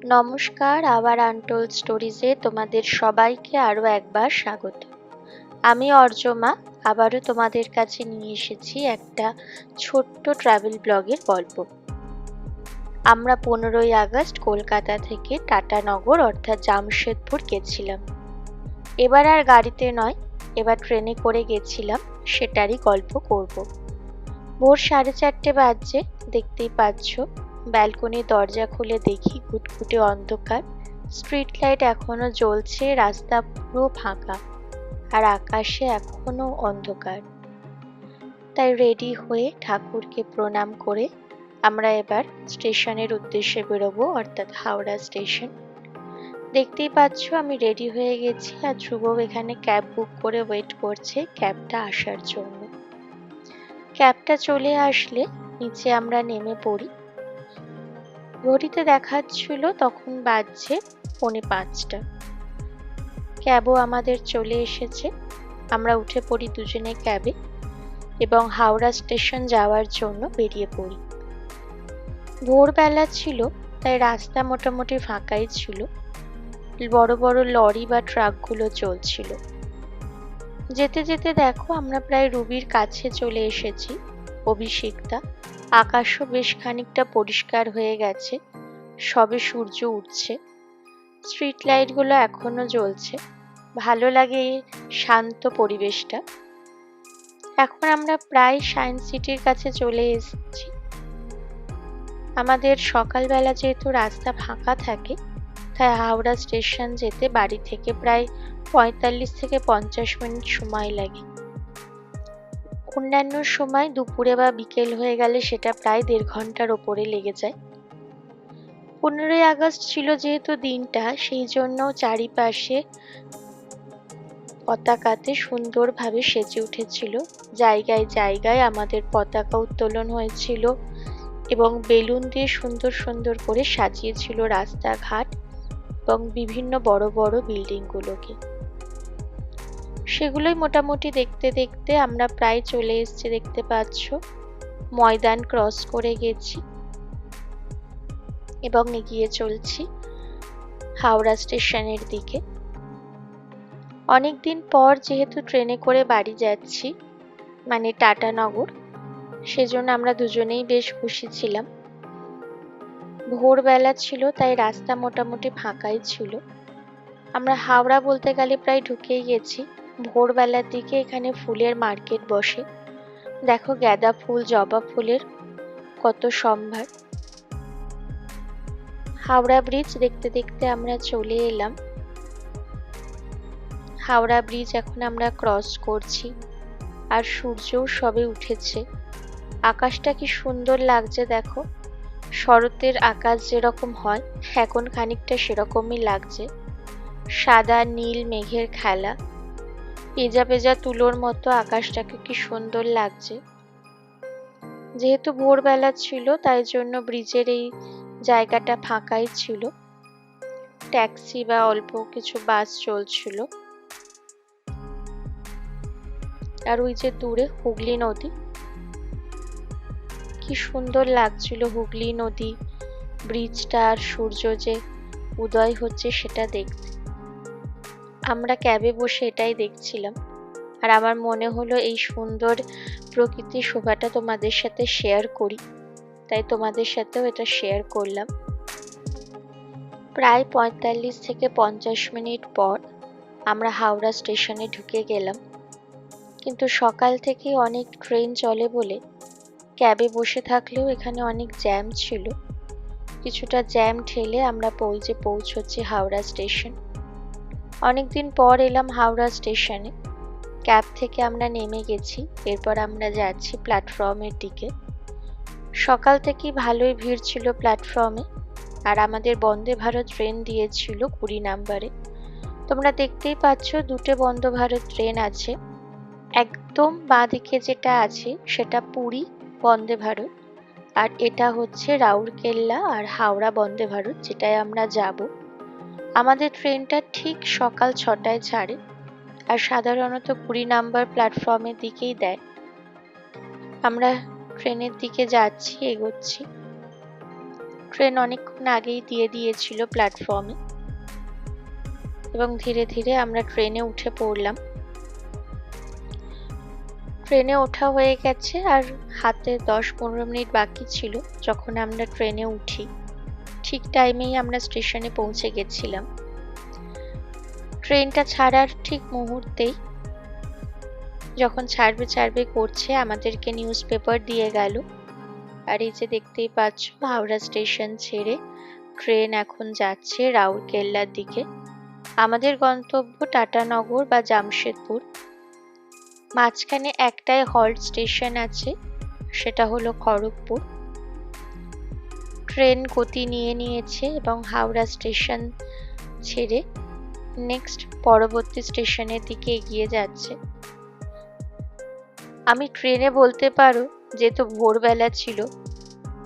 নমস্কার, আবার আনটোল্ড স্টোরিজে তোমাদের সবাইকে আরও একবার স্বাগত। আমি অর্চমা আবারও তোমাদের কাছে নিয়ে এসেছি একটা ছোট্ট ট্রাভেল ব্লগের গল্প। আমরা 15ই আগস্ট কলকাতা থেকে টাটানগর অর্থাৎ জামশেদপুর গেছিলাম। এবার আর গাড়িতে নয়, এবার ট্রেনে করে গেছিলাম, সেটারই গল্প করব। ভোর 4:30 বাজছে, দেখতেই পাচ্ছ। ব্যালকনির দরজা খুলে দেখি ঘুটঘুটে অন্ধকার, স্ট্রিট লাইট এখনো জ্বলছে, রাস্তা পুরো ফাঁকা, আর আকাশে এখনো অন্ধকার। তাই রেডি হয়ে ঠাকুরকে প্রণাম করে আমরা এবার স্টেশনের উদ্দেশ্যে বেরোবো, অর্থাৎ হাওড়া স্টেশন। দেখতেই পাচ্ছ আমি রেডি হয়ে গেছি, আর ধ্রুব এখানে ক্যাব বুক করে ওয়েট করছে ক্যাবটা আসার জন্য। ক্যাবটা চলে আসলে নিচে আমরা নেমে পড়ি। ঘড়িতে দেখাচ্ছিল তখন বাজছে 4:45। ক্যাবও আমাদের চলে এসেছে। আমরা উঠে পড়ি দুজনে ক্যাবে এবং হাওড়া স্টেশন যাওয়ার জন্য বেরিয়ে পড়ি। ভোরবেলা ছিল, তাই রাস্তা মোটামুটি ফাঁকাই ছিল। বড় বড় লরি বা ট্রাকগুলো চলছিল। যেতে যেতে দেখো আমরা প্রায় রুবির কাছে চলে এসেছি, অভিষিক্তা। আকাশও বেশ খানিকটা পরিষ্কার হয়ে গেছে, সবে সূর্য উঠছে। স্ট্রিট লাইটগুলো এখনো জ্বলছে, ভালো লাগে এই শান্ত পরিবেশটা। এখন আমরা প্রায় সায়েন্স সিটির কাছে চলে এসেছি। আমাদের সকালবেলা যেহেতু রাস্তা ফাঁকা থাকে, তাই হাওড়া স্টেশন যেতে বাড়ি থেকে প্রায় 45 থেকে 50 মিনিট সময় লাগে। অন্যান্য সময় দুপুরে বা বিকেল হয়ে গেলে সেটা প্রায় 1.5 ঘন্টার ওপরে লেগে যায়। 15ই আগস্ট ছিল যেহেতু দিনটা, সেই জন্য চারিপাশে পতাকাতে সুন্দরভাবে সেজে উঠেছিল। জায়গায় জায়গায় আমাদের পতাকা উত্তোলন হয়েছিল এবং বেলুন দিয়ে সুন্দর সুন্দর করে সাজিয়েছিল রাস্তাঘাট এবং বিভিন্ন বড় বড় বিল্ডিংগুলোকে। সেগুলোই মোটামুটি দেখতে দেখতে আমরা প্রায় চলে এসেছি। দেখতে পাচ্ছ ময়দান ক্রস করে গেছি এবং এগিয়ে চলছি হাওড়া স্টেশনের দিকে। অনেকদিন পর যেহেতু ট্রেনে করে বাড়ি যাচ্ছি, মানে টাটানগর, সেজন্য আমরা দুজনেই বেশ খুশি ছিলাম। ভোরবেলা ছিল, তাই রাস্তা মোটামুটি ফাঁকাই ছিল। আমরা হাওড়া বলতে গেলে প্রায় ঢুকেই গেছি। ভোরবেলার দিকে এখানে ফুলের মার্কেট বসে। দেখো গাঁদা ফুল, জবা ফুলের কত সম্ভার। হাওড়া ব্রিজ দেখতে দেখতে আমরা চলে এলাম। হাওড়া ব্রিজ এখন আমরা ক্রস করছি, আর সূর্যও সবে উঠেছে। আকাশটা কি সুন্দর লাগছে দেখো। শরতের আকাশ যেরকম হয়, এখন খানিকটা সেরকমই লাগছে। সাদা নীল মেঘের খেলা, পেজা পেজা তুলোর মতো আকাশটাকে কি সুন্দর লাগছে। যেহেতু ভোরবেলা ছিল, তাই জন্য ব্রিজের এই জায়গাটা ফাঁকাই ছিল। ট্যাক্সি বা অল্প কিছু বাস চলছিল। আর ওই যে দূরে হুগলি নদী, কি সুন্দর লাগছিল হুগলি নদী, ব্রিজটা আর সূর্য যে উদয় হচ্ছে সেটা দেখতে। আমরা ক্যাবে বসে এটাই দেখছিলাম, আর আমার মনে হলো এই সুন্দর প্রকৃতির শোভাটা তোমাদের সাথে শেয়ার করি, তাই তোমাদের সাথেও এটা শেয়ার করলাম। প্রায় 45 থেকে 50 মিনিট পর আমরা হাওড়া স্টেশনে ঢুকে গেলাম। কিন্তু সকাল থেকে অনেক ট্রেন চলে বলে ক্যাবে বসে থাকলেও এখানে অনেক জ্যাম ছিল। কিছুটা জ্যাম ঠেলে আমরা পৌঁছচ্ছি হাওড়া স্টেশন। অনেকদিন পর এলাম হাওড়া স্টেশনে। ক্যাব থেকে আমরা নেমে গেছি, এরপর আমরা যাচ্ছি প্ল্যাটফর্মের দিকে। সকাল থেকেই ভালোই ভিড় ছিল প্ল্যাটফর্মে, আর আমাদের বন্দে ভারত ট্রেন দিয়েছিল 20 নম্বরে। তোমরা দেখতেই পাচ্ছ দুটো বন্দে ভারত ট্রেন আছে। একদম বাঁদিকে যেটা আছে সেটা পুরী বন্দে ভারত, আর এটা হচ্ছে রাউরকেল্লা আর হাওড়া বন্দে ভারত, যেটায় আমরা যাব। আমাদের ট্রেনটা ঠিক সকাল 6টায় ছাড়ে, আর সাধারণত 20 নম্বর প্ল্যাটফর্মের দিকেই দেয়। আমরা ট্রেনের দিকে যাচ্ছি, এগোচ্ছি। ট্রেন অনেকক্ষণ আগেই দিয়ে দিয়েছিল প্ল্যাটফর্মে, এবং ধীরে ধীরে আমরা ট্রেনে উঠে পড়লাম। ট্রেনে ওঠা হয়ে গেছে আর হাতে 10-15 মিনিট বাকি ছিল যখন আমরা ট্রেনে উঠি। ঠিক টাইমেই আমরা স্টেশনে পৌঁছে গেছিলাম। ট্রেনটা ছাড়ার ঠিক মুহূর্তেই যখন ছাড়বে ছাড়বে করছে, আমাদেরকে নিউজ পেপার দিয়ে গেল। আর এই যে দেখতেই পাচ্ছ, হাওড়া স্টেশন ছেড়ে ট্রেন এখন যাচ্ছে রাউরকেল্লার দিকে। আমাদের গন্তব্য টাটানগর বা জামশেদপুর। মাঝখানে একটাই হল্ট স্টেশন আছে, সেটা হলো খড়গপুর। ট্রেন গতি নিয়ে নিয়েছে এবং হাওড়া স্টেশন ছেড়ে নেক্সট পরবর্তী স্টেশনের দিকে এগিয়ে যাচ্ছে। আমি ট্রেনে বলতে পারো যেহেতু ভোরবেলা ছিল,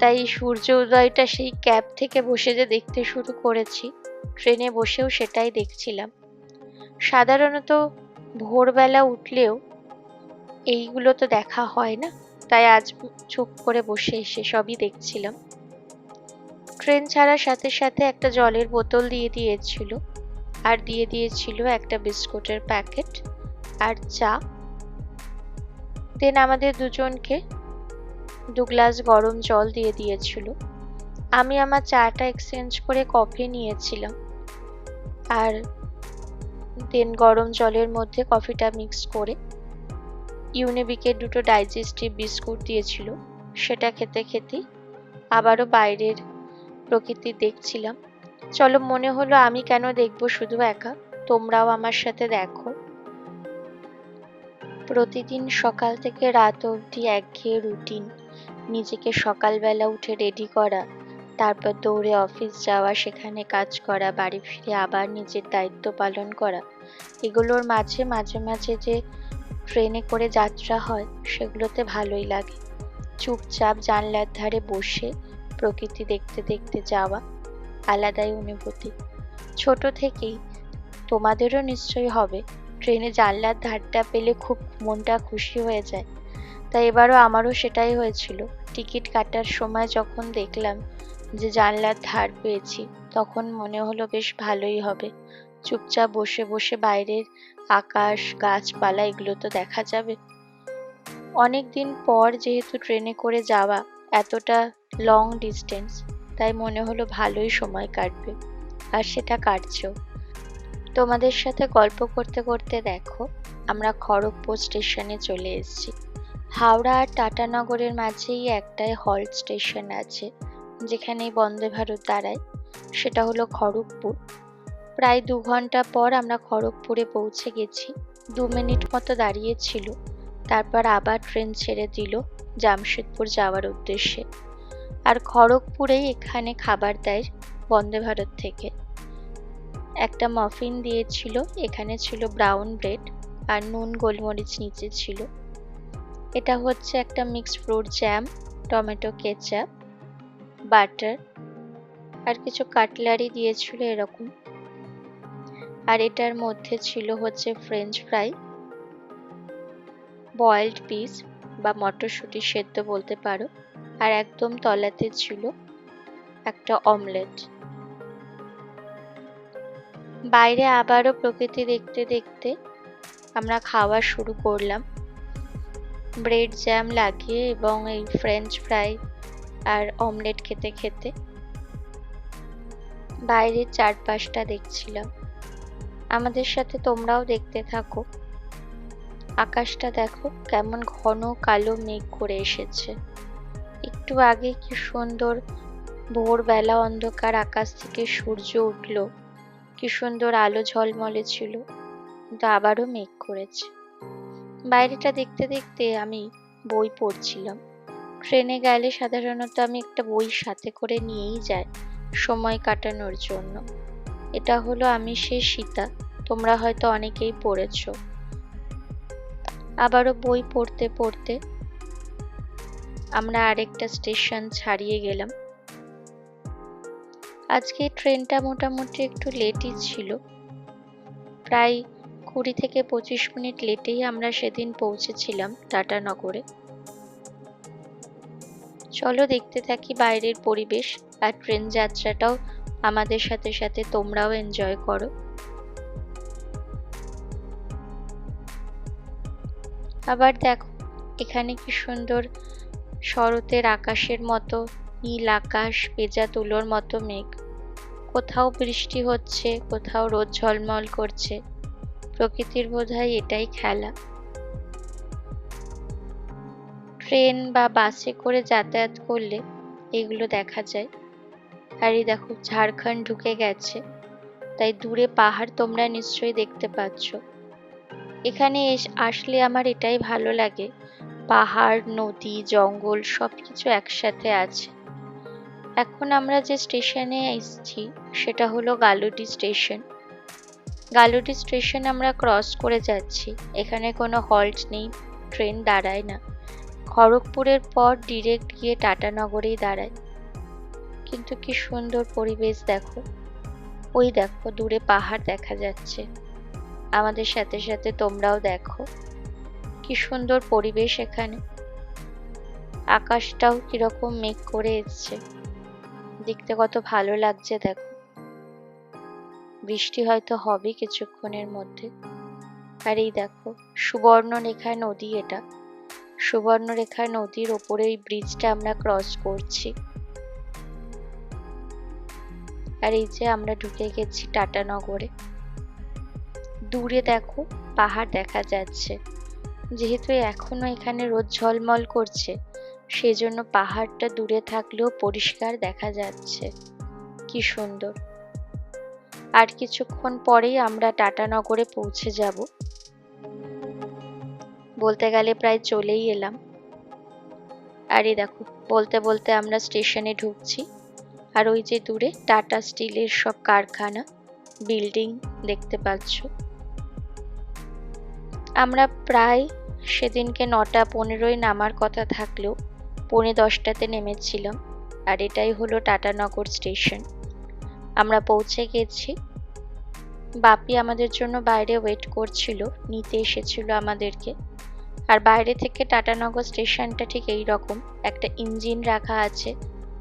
তাই সূর্য উদয়টা সেই ক্যাব থেকে বসে যে দেখতে শুরু করেছি, ট্রেনে বসেও সেটাই দেখছিলাম। সাধারণত ভোরবেলা উঠলেও এইগুলো তো দেখা হয় না, তাই আজ চুপ করে বসে এসে সবই দেখছিলাম। ট্রেন ছাড়ার সাথে সাথে একটা জলের বোতল দিয়ে দিয়েছিল, আর দিয়ে দিয়েছিল একটা বিস্কুটের প্যাকেট আর চা। দেন আমাদের দুজনকে 2 গ্লাস গরম জল দিয়ে দিয়েছিল। আমি আমার চাটা এক্সচেঞ্জ করে কফি নিয়েছিলাম, আর দেন গরম জলের মধ্যে কফিটা মিক্স করে ইউনিবিকের 2টো ডাইজেস্টিভ বিস্কুট দিয়েছিল। সেটা খেতে খেতে আবারও বাইরের প্রকৃতি দেখছিলাম। চলো, মনে হলো আমি কেন দেখবো শুধু একা, তোমরাও আমার সাথে দেখো। প্রতিদিন সকাল থেকে রাত অবধি একঘেয়ে রুটিন। নিজেকে সকালবেলা উঠে রেডি করা, তারপর দৌড়ে অফিস যাওয়া, সেখানে কাজ করা, বাড়ি ফিরে আবার নিজের দায়িত্ব পালন করা। এগুলোর মাঝে মাঝে মাঝে যে ট্রেনে করে যাত্রা হয়, সেগুলোতে ভালোই লাগে। চুপচাপ জানলার ধারে বসে প্রকৃতি দেখতে দেখতে যাওয়া আলাদাই অনুভূতি। ছোট থেকেই তোমাদেরও নিশ্চয়ই হবে, ট্রেনে জানলার ধারটা পেলে খুব মনটা খুশি হয়ে যায়। তাই এবারও আমারও সেটাই হয়েছিল। টিকিট কাটার সময় যখন দেখলাম যে জানলার ধার পেয়েছি, তখন মনে হলো বেশ ভালোই হবে। চুপচাপ বসে বসে বাইরের আকাশ, গাছপালা এগুলো তো দেখা যাবে। অনেকদিন পর যেহেতু ট্রেনে করে যাওয়া, এতটা লং ডিস্টেন্স, তাই মনে হলো ভালোই সময় কাটবে, আর সেটা কাটছেও। তোমাদের সাথে গল্প করতে করতে দেখো আমরা খড়গপুর স্টেশনে চলে এসেছি। হাওড়া আর টাটানগরের মাঝেই একটাই হল্ট স্টেশন আছে, যেখানে বন্দে ভারত দাঁড়ায়, সেটা হলো খড়গপুর। প্রায় 2 ঘন্টা পর আমরা খড়গপুরে পৌঁছে গেছি। 2 মিনিট মতো দাঁড়িয়েছিল, তারপর আবার ট্রেন ছেড়ে দিল জামশেদপুর যাওয়ার উদ্দেশ্যে। আর খড়গপুরেই এখানে খাবার দেয় বন্দে ভারত থেকে। একটা মাফিন দিয়েছিল, এখানে ছিল ব্রাউন ব্রেড আর নুন গোলমরিচ নিচে ছিল। এটা হচ্ছে একটা mixed fruit jam, tomato ketchup, butter আর কিছু কাটলারি দিয়েছিল এরকম। আর এটার মধ্যে ছিল হচ্ছে ফ্রেঞ্চ ফ্রাই, বয়েলড পিস বা মটরশুঁটি সেদ্ধ বলতে পারো, আর একদম তলাতে ছিল একটা অমলেট। বাইরে আবারও প্রকৃতি দেখতে দেখতে আমরা খাওয়া শুরু করলাম, ব্রেড জ্যাম লাগিয়ে এবং এই ফ্রেঞ্চ ফ্রাই আর অমলেট খেতে খেতে বাইরের চারপাশটা দেখছিলাম। আমাদের সাথে তোমরাও দেখতে থাকো। আকাশটা দেখো কেমন ঘন কালো মেঘ করে এসেছে। একটু আগে কি সুন্দর ভোরবেলা অন্ধকার আকাশ থেকে সূর্য উঠলো, কি সুন্দর আলো ঝলমলে ছিল, কিন্তু আবারও মেঘ করেছে। বাইরেটা দেখতে দেখতে আমি বই পড়ছিলাম। ট্রেনে গেলে সাধারণত আমি একটা বই সাথে করে নিয়েই যাই সময় কাটানোর জন্য। এটা হলো আমি সে সীতা, তোমরা হয়তো অনেকেই পড়েছো। আবারও বই পড়তে পড়তে আমরা আরেকটা স্টেশন ছাড়িয়ে গেলাম। আজকে ট্রেনটা মোটামুটি একটু লেটই ছিল, প্রায় 20 থেকে 25 মিনিট লেটেই আমরা সেদিন পৌঁছেছিলাম টাটানগরে। চলো দেখতে থাকি বাইরের পরিবেশ, আর ট্রেন যাত্রাটাও আমাদের সাথে সাথে তোমরাও এনজয় করো। আবার দেখো এখানে কি সুন্দর শরতের আকাশের মতো নীল আকাশ, ভেজা তুলোর মতো মেঘ। কোথাও বৃষ্টি হচ্ছে, কোথাও রোদ ঝলমল করছে। প্রকৃতির বোধহয় এটাই খেলা। ট্রেন বা বাসে করে যাতায়াত করলে এগুলো দেখা যায়। আর এই দেখো ঝাড়খণ্ড ঢুকে গেছে, তাই দূরে পাহাড় তোমরা নিশ্চয়ই দেখতে পাচ্ছ। এখানে আসলে আমার এটাই ভালো লাগে, পাহাড়, নদী, জঙ্গল সবকিছু একসাথে আছে। এখন আমরা যে স্টেশনে এসেছি সেটা হলো গালুডিহ স্টেশন। গালুডিহ স্টেশন আমরা ক্রস করে যাচ্ছি। এখানে কোনো হল্ট নেই, ট্রেন দাঁড়ায় না। খড়গপুরের পর ডিরেক্ট গিয়ে টাটানগরেই দাঁড়ায়। কিন্তু কি সুন্দর পরিবেশ দেখো, ওই দেখো দূরে পাহাড় দেখা যাচ্ছে। আমাদের সাথে সাথে তোমরাও দেখো কি সুন্দর পরিবেশ এখানে। আকাশটাও কিরকম মেঘ করে এসছে, দেখতে কত ভালো লাগছে দেখো। বৃষ্টি হয়তো হবে কিছুক্ষণের মধ্যে। আর এই দেখো সুবর্ণরেখা নদী, এটা সুবর্ণরেখা নদীর ওপরে এই ব্রিজটা আমরা ক্রস করছি। আর এই যে আমরা ঢুকে গেছি টাটানগরে। দূরে দেখো পাহাড় দেখা যাচ্ছে। যেহেতু এখনো এখানে রোদ ঝলমল করছে, সেজন্য পাহাড়টা দূরে থাকলেও পরিষ্কার দেখা যাচ্ছে। কি সুন্দর। আর কিছুক্ষণ পরেই আমরা টাটানগরে পৌঁছে যাব। বলতে গেলে প্রায় চলেই এলাম। আর এই দেখো বলতে বলতে আমরা স্টেশনে ঢুকছি। আর ওই যে দূরে টাটা স্টিলের সব কারখানা, বিল্ডিং দেখতে পাচ্ছ। আমরা প্রায় সেদিনকে 9:15 নামার কথা থাকলেও 9:45 নেমেছিলাম। আর এটাই হলো টাটানগর স্টেশন। আমরা পৌঁছে গেছি। বাপি আমাদের জন্য বাইরে ওয়েট করছিল, নিতে এসেছিল আমাদেরকে। আর বাইরে থেকে টাটানগর স্টেশনটা ঠিক এই রকম, একটা ইঞ্জিন রাখা আছে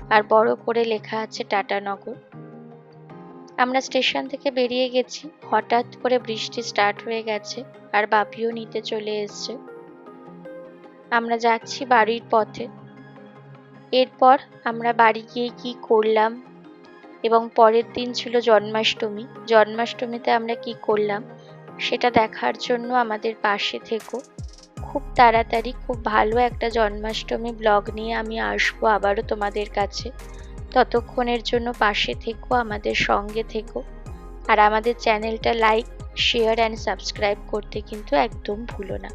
আর বড় করে লেখা আছে টাটানগর। আমরা স্টেশন থেকে বেরিয়ে গেছি, হঠাৎ করে বৃষ্টি স্টার্ট হয়ে গেছে আর বাপিও নিতে চলে এসছে। আমরা যাচ্ছি বাড়ির পথে। এরপর আমরা বাড়ি গিয়ে কি করলাম, এবং পরের দিন ছিল জন্মাষ্টমী। জন্মাষ্টমীতে আমরা কি করলাম সেটা দেখার জন্য আমাদের পাশে থেকো। খুব তাড়াতাড়ি খুব ভালো একটা জন্মাষ্টমী ব্লগ নিয়ে আমি আসবো আবারও তোমাদের কাছে। ততক্ষণের জন্য পাশে থেকো, আমাদের সঙ্গে থেকো। আর আমাদের চ্যানেলটা লাইক, শেয়ার অ্যান্ড সাবস্ক্রাইব করতে কিন্তু একদম ভুলো না।